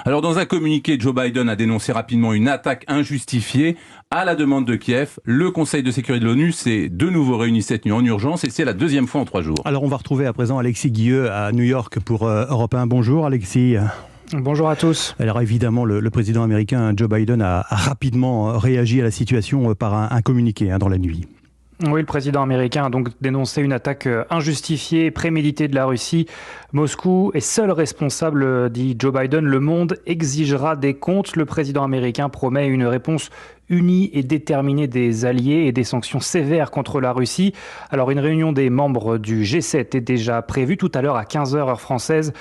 Alors dans un communiqué, Joe Biden a dénoncé rapidement une attaque injustifiée à la demande de Kiev. Le Conseil de sécurité de l'ONU s'est de nouveau réuni cette nuit en urgence et c'est la deuxième fois en 3 jours. Alors on va retrouver à présent Alexis Guilleux à New York pour Europe 1. Bonjour Alexis. Bonjour à tous. Alors évidemment, le président américain Joe Biden a rapidement réagi à la situation par un communiqué dans la nuit. Oui, le président américain a donc dénoncé une attaque injustifiée et préméditée de la Russie. Moscou est seul responsable, dit Joe Biden. Le monde exigera des comptes. Le président américain promet une réponse unie et déterminée des alliés et des sanctions sévères contre la Russie. Alors une réunion des membres du G7 est déjà prévue tout à l'heure à 15h heure française.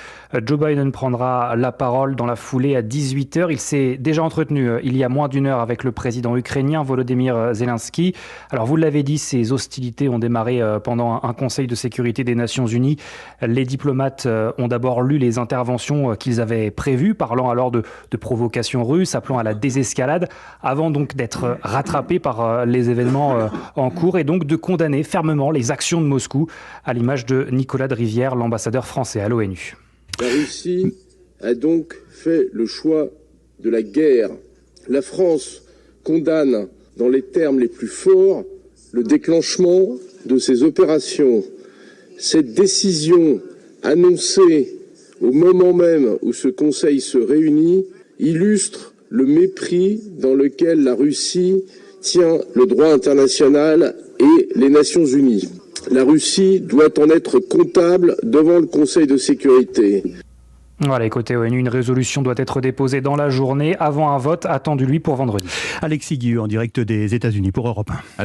Joe Biden prendra la parole dans la foulée à 18h. Il s'est déjà entretenu il y a moins d'une heure avec le président ukrainien Volodymyr Zelensky. Alors vous l'avez dit, ces hostilités ont démarré pendant un Conseil de sécurité des Nations Unies. Les diplomates ont d'abord lu les interventions qu'ils avaient prévues, parlant alors de provocations russes, appelant à la désescalade, avant donc d'être rattrapés par les événements en cours et donc de condamner fermement les actions de Moscou, à l'image de Nicolas de Rivière, l'ambassadeur français à l'ONU. La Russie a donc fait le choix de la guerre. La France condamne dans les termes les plus forts le déclenchement de ces opérations. Cette décision annoncée au moment même où ce Conseil se réunit illustre le mépris dans lequel la Russie tient le droit international et les Nations Unies. La Russie doit en être comptable devant le Conseil de sécurité. Voilà, et côté ONU, une résolution doit être déposée dans la journée avant un vote attendu, lui, pour vendredi. Alexis Guilleux en direct des États-Unis pour Europe 1.